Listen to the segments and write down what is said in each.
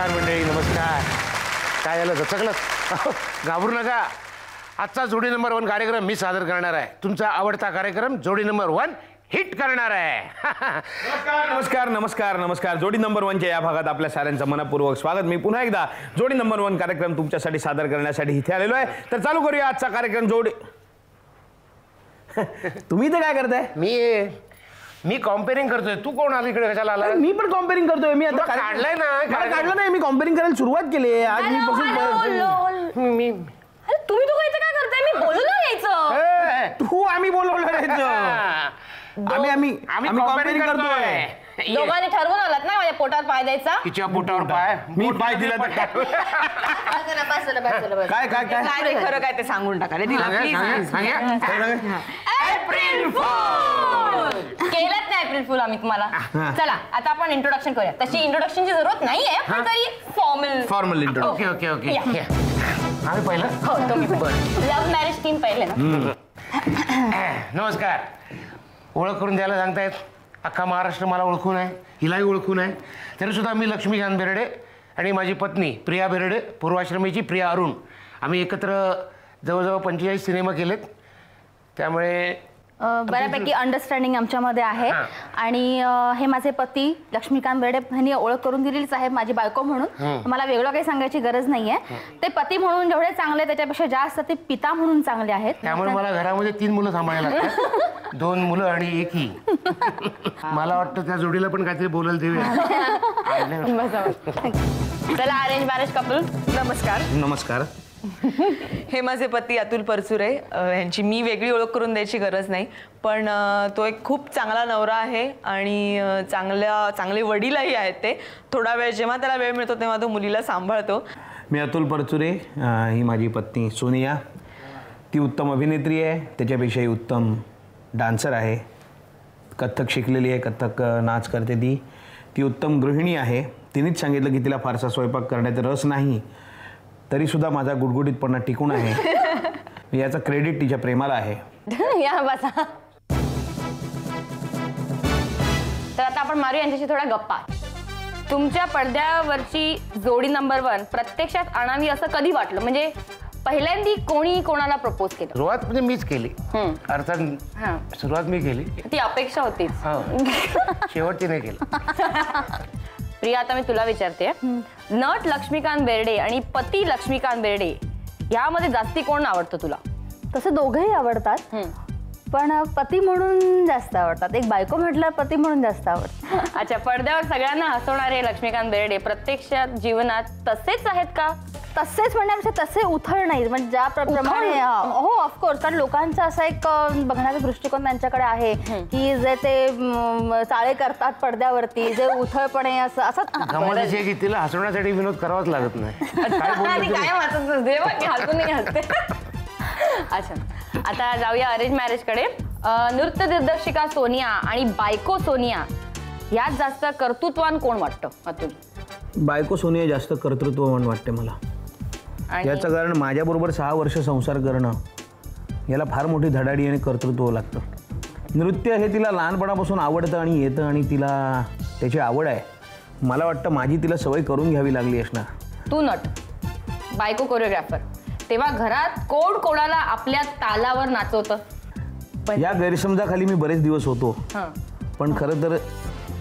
नमस्कार मंडळी, नमस्कार. काय झालं दचकलं? घाबरू नका. आजचा जोडी नंबर 1 कार्यक्रम मी सादर करणार आहे. तुमचा आवडता कार्यक्रम जोडी नंबर 1 हिट करणार आहे. नमस्कार नमस्कार नमस्कार नमस्कार. जोडी नंबर 1च्या या भागात आपल्या साऱ्यांचं मनपूर्वक स्वागत. मी पुन्हा एकदा जोडी नंबर 1 कार्यक्रम तुमच्यासाठी सादर करण्यासाठी इथे आलेलो आहे. तर चालू करूया आजचा कार्यक्रम. जोडी तुम्ही इथे काय करताय? मी कॉम्पेअरिंग करतोय. तू कोण आला इकडे? कशाला आला? मी पण कॉम्पेअरिंग करतोय. मी आता काढलंय ना? काढलं नाही, मी कॉम्पेअरिंग करायला सुरुवात केली आहे आज. मी मी अरे तुम्ही दोघं इथे काय करताय? मी बोलू ना यायचं. तू आम्ही बोलवलं आम्ही कॉम्पेअरिंग करतोय. दोघांनी ठरवून आलात ना माझ्या पोटात पाय द्यायचा. तिच्या पोटावर पाय. मी पाय दिला तर काय काय काय काय खरं काय ते सांगून टाका रे तिला प्लीज. एप्रिल फूल केलंच नाही एप्रिल फूल आम्ही तुम्हाला. चला आता आपण इंट्रोडक्शन करूया. तशी इंट्रोडक्शनची जरूरत नाहीये पण तरी फॉर्मल ओके ओके ओके. आम्ही पहिलं हो तुम्ही लव्ह मॅरेज टीम पहिले ना. नमस्कार. ओळख करून द्यायला सांगतायत. अख्खा महाराष्ट्र मला ओळखून आहे, हिलाही ओळखून आहे. तरीसुद्धा मी लक्ष्मीकांत बेर्डे आणि माझी पत्नी प्रिया बेर्डे, पूर्वाश्रमीची प्रिया अरुण, आम्ही एकत्र जवळजवळ 45 सिनेमा केलेत. त्यामुळे बऱ्यापैकी अंडरस्टँडिंग आमच्यामध्ये आहे. आणि हे माझे पती लक्ष्मीकांत बेर्डे यांनी ओळख करून दिलीच आहे माझी बायको म्हणून. मला वेगळं काही सांगायची गरज नाहीये. ते पती म्हणून जेवढे चांगले त्याच्यापेक्षा जास्त ते पिता म्हणून चांगले आहेत. त्यामुळे मला घरामध्ये 3 मुलं सांभाळायला लागतात. 2 मुलं आणि 1 ही. मला वाटतं त्या जोडीला पण काहीतरी बोलायला देऊया. चला अरेंज मॅरेज कपल नमस्कार. नमस्कार. हे माझे पती अतुल परचुरे. यांची मी वेगळी ओळख करून द्यायची गरज नाही, पण तो एक खूप चांगला नवरा आहे आणि चांगले वडीलही आहेत. ते थोडा वेळ जेव्हा त्याला वेळ मिळतो तेव्हा तो मुलीला सांभाळतो. मी अतुल परचुरे. ही माझी पत्नी सोनिया. ती उत्तम अभिनेत्री आहे, त्याच्यापेक्षाही उत्तम डान्सर आहे. कथ्थक शिकलेली आहे, कथ्थक नाच करते ती. ती उत्तम गृहिणी आहे. तिनेच सांगितलं की तिला फारसा स्वयंपाक करण्याचा रस नाही, तरीसुद्धा माझा गुडगुडीतपणा टिकून आहे. याचं क्रेडिट तिच्या प्रेमाला आहे. या बसा. तर आता आपण मारू यांच्याशी थोडा गप्पा. तुमच्या पडद्यावरची जोडी नंबर 1 प्रत्यक्षात आणावी असं कधी वाटलं? म्हणजे पहिल्यांदी कोणी कोणाला प्रपोज केलं? सुरुवात म्हणजे मीच केली. अर्थात सुरुवात मी केली. ती अपेक्षा होतीच. शेवट तिने केलं. प्रिया आता मी तुला विचारते. नट लक्ष्मीकांत बेर्डे आणि पती लक्ष्मीकांत बेर्डे यामध्ये जास्ती कोण आवडतं तुला? तसे दोघेही आवडतात, पण पती म्हणून जास्त आवडतात. एक बायको म्हटलं पती म्हणून जास्त आवडतात. अच्छा, पडद्यावर सगळ्यांना हसवणारे लक्ष्मीकांत बेर्डे प्रत्यक्षात जीवनात तसेच आहेत का? तसेच म्हणण्यापेक्षा तसे उथळ नाही, म्हणजे ज्याप्रमाणे हो ऑफकोर्स. कारण लोकांचा असा एक बघण्याचा दृष्टिकोन त्यांच्याकडे आहे की जे ते चाळे करतात पडद्यावरती, जे उथळपणे असं गमतच आहे की तिला हसवण्यासाठी विनोद करावाच लागत नाही. अच्छा, आता जाऊया अरेंज मॅरेज कडे. नृत्य दिग्दर्शिका सोनिया आणि बायको सोनिया यात जास्त कर्तृत्वान कोण वाटतं अतुल? बायको सोनिया जास्त कर्तृत्ववान वाटते मला. याचं कारण माझ्याबरोबर 6 वर्ष संसार करणं, याला फार मोठी धडाडी आणि कर्तृत्व लागतं. नृत्य हे तिला लहानपणापासून आवडतं आणि येतं आणि तिला त्याची आवड आहे. मला वाटतं माझी तिला सवय करून घ्यावी लागली असणार. तू नट, बायको कोरिओग्राफर, तेव्हा घरात कोण कोणाला आपल्या तालावर नाचवतं? या गैरसमजाखाली मी बरेच दिवस होतो, पण खरं तर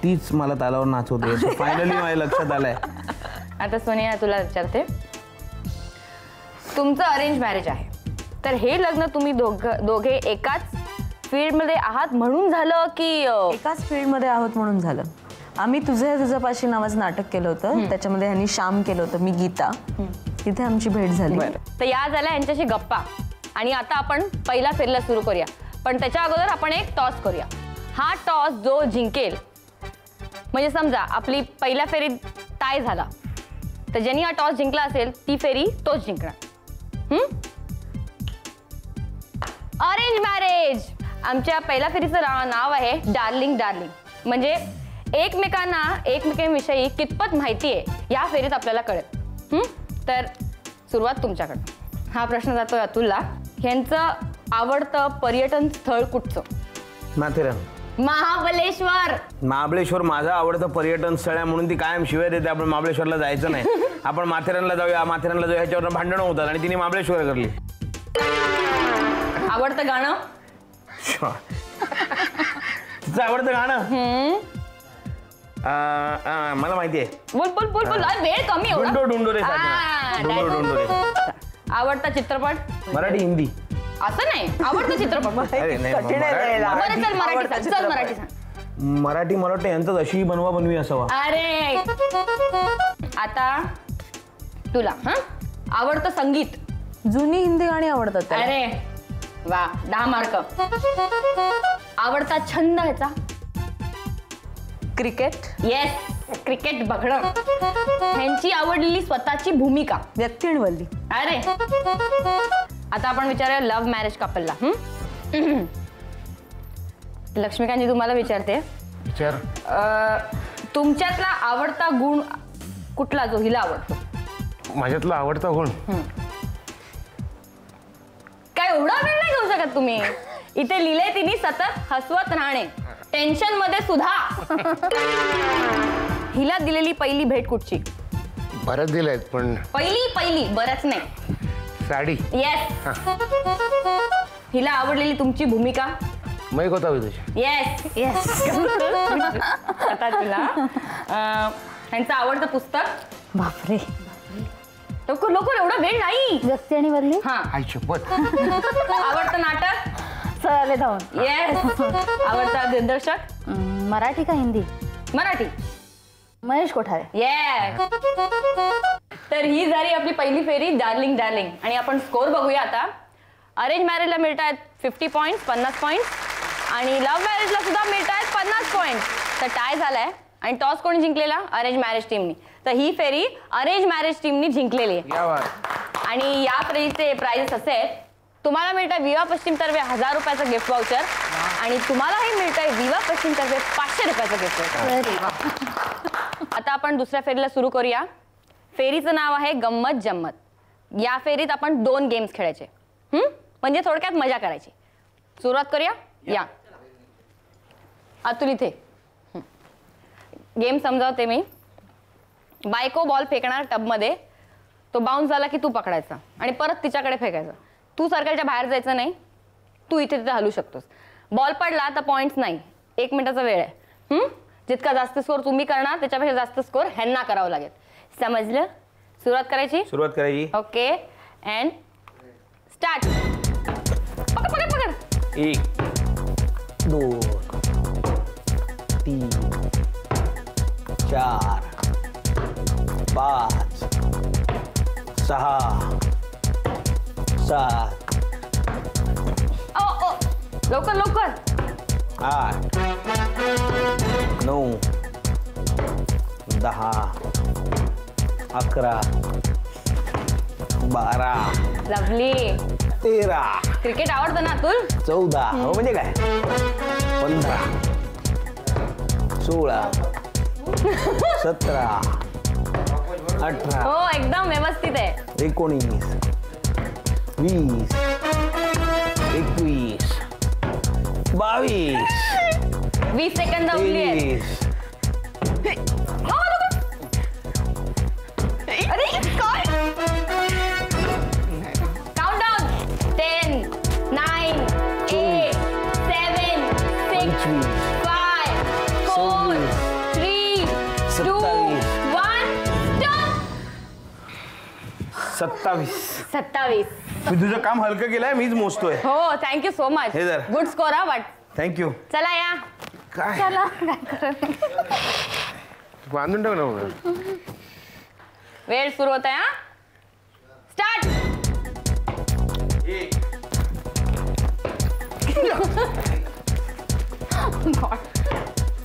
तीच मला तालावर नाचवते फायनली माझ्या लक्षात आलंय. आता सोनिया तुला विचारते. तुमचं अरेंज मॅरेज आहे, तर हे लग्न तुम्ही दोघे एकाच फील्डमध्ये आहात म्हणून झालं की? एकाच फील्डमध्ये आहोत म्हणून झालं. आम्ही तुझ्यापाशी नावाचं नाटक केलं होतं, त्याच्यामध्ये ह्यांनी श्याम केलं होतं, मी गीता. तिथे आमची भेट झाली. तर या झाल्या यांच्याशी गप्पा. आणि आता आपण पहिला फेरीला सुरू करूया, पण त्याच्या अगोदर आपण एक टॉस करूया. हा टॉस जो जिंकेल, म्हणजे समजा आपली पहिल्या फेरीत टाय झाला, तर ज्यांनी हा टॉस जिंकला असेल ती फेरी तोच जिंकणार. Arrange marriage. आमच्या पहिल्या फेरीचं नाव आहे डार्लिंग डार्लिंग. म्हणजे एकमेकांविषयी कितपत माहिती आहे या फेरीत आपल्याला कळेल. तर सुरुवात तुमच्याकडे. हा प्रश्न जातोय अतुलला. यांचं आवडतं पर्यटन स्थळ कुठचं? माथेरान. महाबलेश्वर. महाबळेश्वर माझं आवडतं पर्यटन स्थळ आहे म्हणून ती कायम शिवाय देते आपण महाबळेश्वरला जायचं नाही. आपण माथेरानला जाऊया ह्याच्यावर भांडणं होतात आणि तिने महाबळेश्वर करली. आवडतं गाणं? तिचं आवडतं गाणं मला माहिती आहे. बोल बोल बोल बोल. वेळ कमी एवढा. डुंडो रे डुंडो रे. आवडता चित्रपट? मराठी हिंदी असं नाही, आवडतं चित्रपट. अरे नाही, कठीण आहे द्यायला. बरं चल मराठी सांग, चल मराठी सांग. मराठी मला वाटतं यांचाच अशी बनवा बनवी असावा. अरे आता तुला आवडतं संगीत? जुनी हिंदी गाणी आवडतात त्याला. अरे वा, 10 मार्क. आवडता छंद ह्याचा? क्रिकेट. येस, क्रिकेट बघणं. ह्यांची आवडलेली स्वतःची भूमिका? व्यक्तिणवल्ली. अरे आता आपण विचारूया लव्ह मॅरेज कपलला. लक्ष्मीकांतजी तुम्हाला विचारते, विचार. तुमच्यातला आवडता गुण कुठला जो हिला आवडतो? माझ्यातला आवडता गुण काय एवढा वेळ नाही घेऊ शकत तुम्ही? इथे लिहिलंय तिने सतत हसवत राहणे, टेन्शन मध्ये सुद्धा. हिला दिलेली पहिली भेट कुठची? बरंच दिलंय पण पहिली बरंच नाही. साडी. येस. हिला आवडलेली तुमची भूमिका? मै होता तुझी. Yes yes. आता तुला ह्यांचं आवडतं पुस्तक? बापरे. लवकर एवढा वेळ नाही. व्यक्ती आणि वल्ली. हा. आई शपथ. आवडतं नाटक? चले धावून. येस. आवडता दिग्दर्शक? मराठी का हिंदी? मराठी. महेश कोठारे. येस. तर ही झाली आपली पहिली फेरी डार्लिंग डार्लिंग. आणि आपण स्कोर बघूया आता. अरेंज मॅरेजला मिळत आहेत 50 पॉईंट्स, 50 पॉईंट्स. आणि लव्ह मॅरेजला सुद्धा मिळत आहेत 50 पॉईंट्स. तर टाय झालाय. आणि टॉस कोणी जिंकलेला? अरेंज मॅरेज टीमनी. तर ही फेरी अरेंज मॅरेज टीमनी जिंकलेली आहे. आणि या फेरीचे प्राइजेस असे आहेत. तुम्हाला मिळतं विवा पश्चिम तर्फे 1000 रुपयाचं गिफ्ट वाउचर. आणि तुम्हालाही मिळतंय विवा पश्चिम तर्फे 500 रुपयाचं गिफ्ट वाउचर. आता आपण दुसऱ्या फेरीला सुरू करूया. फेरीचं नाव आहे गंमत जम्मत. या फेरीत आपण 2 गेम्स खेळायचे. म्हणजे थोडक्यात मजा करायची. सुरुवात करूया. या अतुल इथे. गेम समजावते मी. बायको बॉल फेकणार टबमध्ये. तो बाउन्स झाला की तू पकडायचा आणि परत तिच्याकडे फेकायचा. तू सर्कलच्या बाहेर जायचं नाही. तू इथे तिथे हलू शकतोस. बॉल पडला तर पॉईंट्स नाही. 1 मिनिटाचा वेळ आहे. जितका जास्त स्कोर तुम्ही करणार त्याच्यापेक्षा जास्त स्कोर ह्यांना करावं लागेल. समजलं? सुरुवात करायची. Okay and start. पकड. 1 2 3 4 5 6 7 लवकर 8 9 10 11 12 लवली. 13 क्रिकेट आवडतं ना अतुल? 14 हो म्हणजे काय 15 16 17 18 हो एकदम व्यवस्थित आहे. 19 20 21 22 20 सेकंद उरली आहेत. 23 अरे काय? Countdown 10 9 8 7 6 5 4 3 2 1 stop. 27. मी तुझं काम हलकं केलंय मीच मोजतोय. हो थँक्यू सो मच. हे धर. गुड स्कोर हा. वाट थँक्यू. चला या. काय चला काय करत. बांधून टाक ना मग. वेळ सुरू होत आहे. स्टार्ट.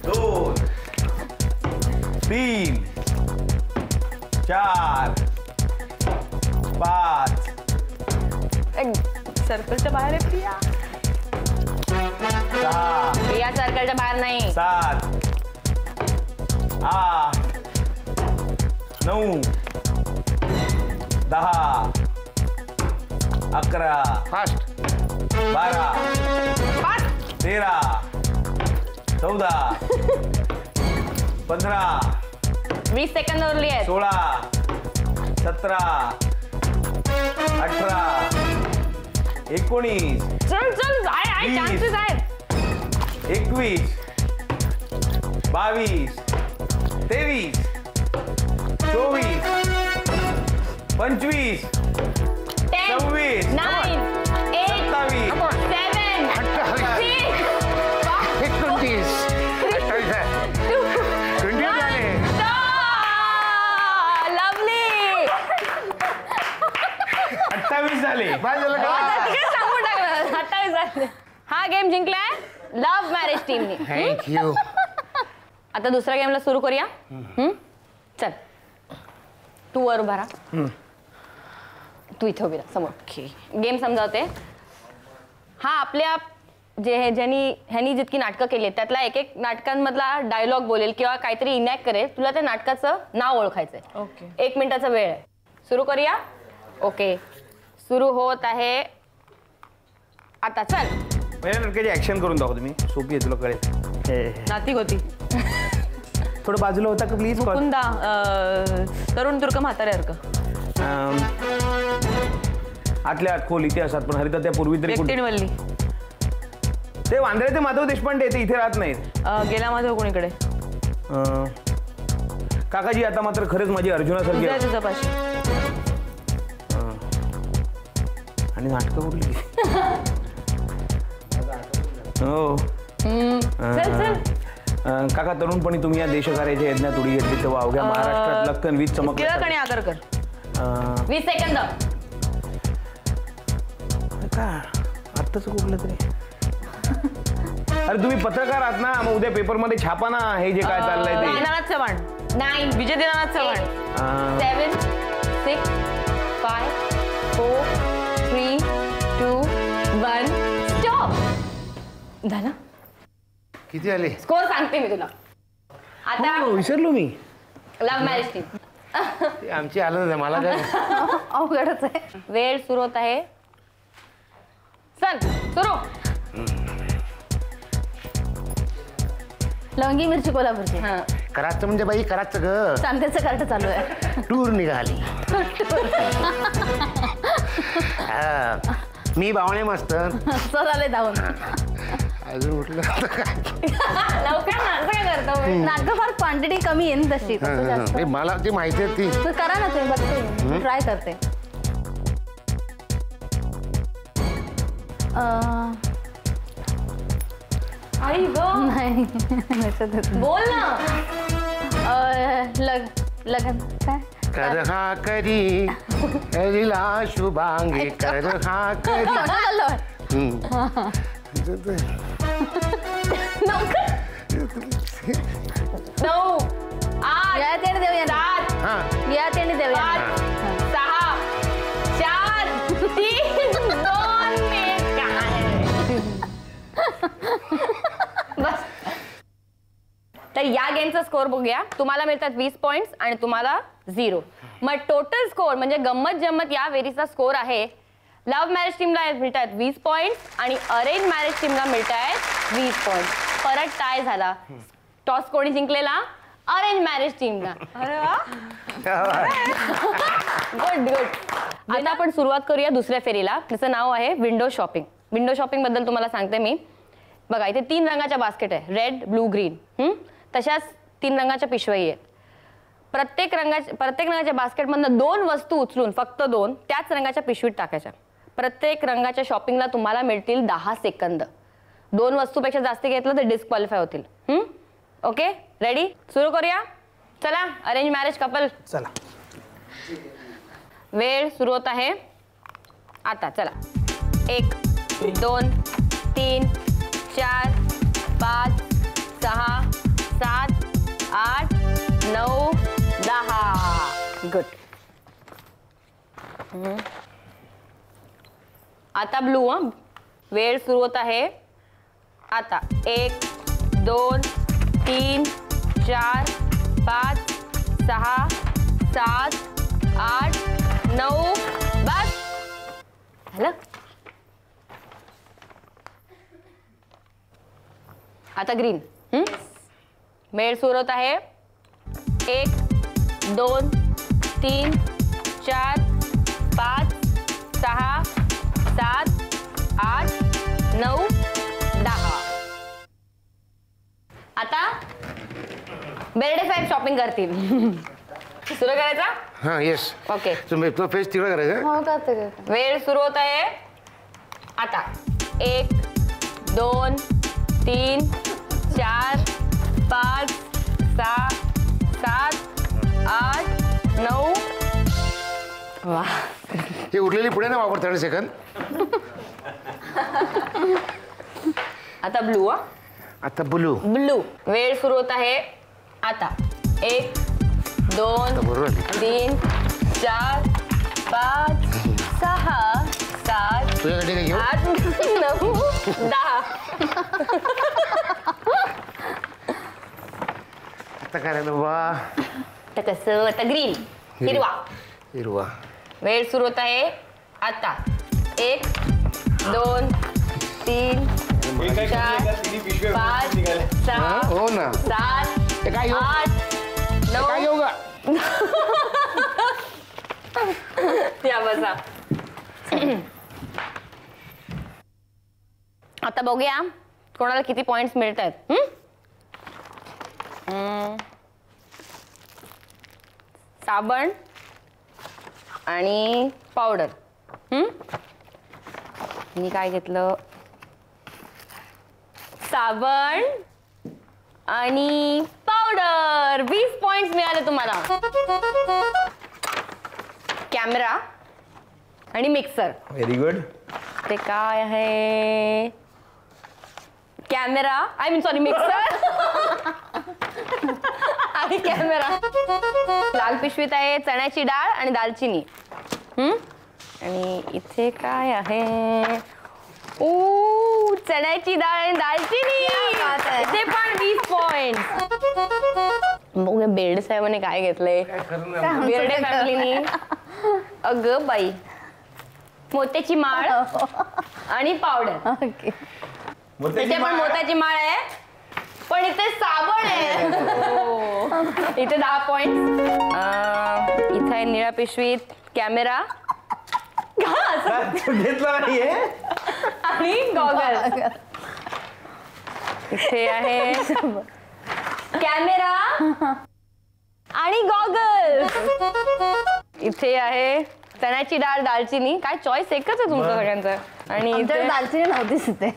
2 3 4 5 सर्कलच्या बाहेर आहे प्रिया. 6 या सर्कलच्या बाहेर नाही. 7 8 9 10 11 फास्ट. 12 13 14 15 20 सेकंद उरली आहेत. 16 17 18 19 चल चल आहे चान्सेस आहेत. 21 22 23 24 25 10 26 9 8 27 7 6 29 झाले. लवली 28 झाले. बस झालं का? तिकडे सांगून टाकलं 28 झाले. हा गेम जिंकलाय लव्ह मॅरेज टीमने. थँक्यू. आता दुसऱ्या गेमला सुरू करूया. चल तू वर उभा राहा. तू इथे उभी राहा समोर. गेम समजावते. हा आपल्या ह्यांनी जितकी नाटकं केली आहेत त्यातला एक एक नाटकांमधला डायलॉग बोलेल किंवा काहीतरी इनॅक्ट करेल. तुला त्या नाटकाचं नाव ओळखायचंय. ओके. 1 मिनिटाचा वेळ आहे. सुरू करूया. ओके सुरू होत आहे आता. चल पहिल्या नाटकाची ऍक्शन करून दाखव तुम्ही. सोपी आहे तुला कळेल. नाती होती थोडं बाजूला होता का प्लीज. कुंदा तरुण तुर्क म्हाताऱ्यासारखं. आतल्या आत खोल इतिहासात पण हरिता त्या पूर्वी तरी कुठे- व्यक्तींवल्ली. ते वांद्रे माधव देशपांडे ते इथे राहत नाहीत. गेला माधव कोणीकडे. काकाजी आता मात्र खरंच माझी अर्जुनासारखी तुझ्या आहे. तुझा पाशी. आणि नाटकं कुठली. हो चल चल. काका तरुणपणी तुम्ही या देशकार्याच्या यज्ञात उडी घेतली तेव्हा अवघ्या महाराष्ट्रात लक्कन वीज टिळक चमकल्या. आणि आगरकर. 20 सेकंद. का आत्ताच कुठलं तरी. अरे तुम्ही पत्रकार आहात ना मग उद्या पेपरमध्ये छापा ना हे जे काय चाललंय ते. दीनानाथ चव्हाण. 9 विजय दीनानाथ चव्हाण. 7 6 5 4 3 2 1 स्टॉप. झालं. किती झाले? स्कोर सांगते मी तुला आता. विसरलो मी. Love marriage team. ती आमची हालत आहे. मला काय अवघडच आहे. वेळ सुरू होत आहे. चल सुरू. लवंगी मिरची कोल्हापूरची. करायचं म्हणजे बाई करायचं ग. चांद्याचं कार्ट चालू आहे. टूर निघाली. हा. मी बावणे मस्त. चल आले धावून. अजून उठलं काय? लवकर ना असं काय करतो. नाटकं फार क्वांटिटी कमी आहे ना तशी. तसं जास्त. हे मला ती माहिती आहे ती. तर करा ना तुम्ही. बघते ट्राय करते. आई ग नाही बोल ना. लग्न काय कर हा करी हरिला शुभांगी कर हा करी. हम्म. लवकर. 9 8 या तेने देऊया ना. 7 हा. या तेने देऊया ना. 5 6 4 3 2 बस. तर या गेमचा स्कोर बघूया. तुम्हाला मिळतात 20 पॉइंट्स आणि तुम्हाला 0. मग टोटल स्कोर म्हणजे गंमत जम्मत या वेरीचा स्कोर आहे. लव्ह मॅरेज टीमला मिळतात 20 पॉइंट्स आणि अरेंज मॅरेज टीमला मिळतात 20 पॉइंट्स. परत टाय झाला. टॉस कोणी जिंकलेला. अरेंज मॅरेज टीमला. अरे वा. Good good. आता आपण सुरुवात करूया दुसऱ्या फेरीला. त्याचं नाव आहे विंडो शॉपिंग. विंडो शॉपिंग बद्दल तुम्हाला सांगते मी. बघा इथे 3 रंगाच्या बास्केट आहे. Red blue green. तशाच 3 रंगाच्या पिशव्या आहेत. प्रत्येक रंगाच्या बास्केटमधनं 2 वस्तू उचलून फक्त 2 त्याच रंगाच्या पिशवीत टाकायच्या. प्रत्येक रंगाच्या शॉपिंगला तुम्हाला मिळतील 10 सेकंद. 2 वस्तूपेक्षा जास्त घेतलं तर डिस्क्वालिफाय होतील. Okay ready. सुरू करूया. चला अरेंज मॅरेज कपल. चला. वेळ सुरू होत आहे आता. चला 1 2 3 4 5 6 7 8 9 10. गुड. आता ब्लू. वेळ सुरू होत आहे आता. 1 2 3 4 5 6 7 8 9 बस झालं. आता ग्रीन. वेळ सुरू होत आहे. 1 2 3 4 5 6 7 8 9 10. आता बेर्डे साहेब शॉपिंग करतील. सुरू करायचा. हां येस. ओके. तुम्ही तो फेस तिकडे करायचा. हो करते. वेळ सुरू होत आहे आता. 1 2 3 4 5 6 7 8 9. वा. हे उरलेली पुढे ना वापर 30 सेकंद. आता ब्लू. आता ब्लू. ब्लू. वेळ सुरू होत आहे आता. 1 2 बरोबर. 3 4 5 6 7 तुझ्यासाठी काय घेऊ? 8 9 10. आता करायला वा. तर कसं आता ग्रीन. हिरवा. हिरवा. वेळ सुरू होत आहे आता. 1 2 3 4 5 6 हो ना. 7 ते काय घेऊ? 8 काय 9. घेऊ का? या बसा. आता बघूया कोणाला किती पॉइंट्स मिळत आहेत. साबण आणि पावडर. मी काय घेतलं? साबण आणि पावडर. 20 पॉइंट्स मिळाले तुम्हाला. कॅमेरा आणि मिक्सर. Very good. ते काय आहे? Camera I mean sorry mixer आणि कॅमेरा. लाल पिशवीत आहे चण्याची डाळ आणि दालचिनी. आणि इथे काय आहे? ओ चण्याची डाळ आणि दालचिनी. इथे पण 20 पॉइंट. बघूया बेर्डे साहेबांनी काय घेतलंय. बेर्डे फॅमिलीनी अगं बाई मोत्याची माळ आणि पावडर. ओके. इथे पण मोत्याची माळ आहे पण इथे साबण आहे. इथे 10 पॉइंट. इथे आहे निळ्या पिशवीत कॅमेरा घेतला नाहीये. आणि गॉगल. इथे आहे कॅमेरा आणि गॉगल. इथे आहे चण्याची डाळ दालचिनी. काय चॉईस एकच आहे तुमचं सगळ्यांचं. आणि इथे दालचिनी नव्हतीच इथे.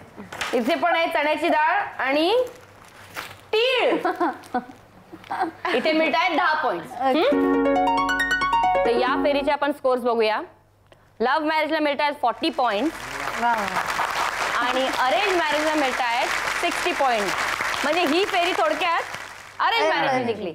इथे पण आहे चण्याची डाळ आणि तीळ. इथे मिळत आहेत 10 पॉइंट. तर या फेरीचे आपण स्कोर्स बघूया. लव्ह मॅरेजला मिळत आहेत 40 पॉइंट आणि अरेंज मॅरेजला मिळत आहेत 60 पॉइंट. म्हणजे ही फेरी थोडक्यात अरेंज मॅरेज जिंकली.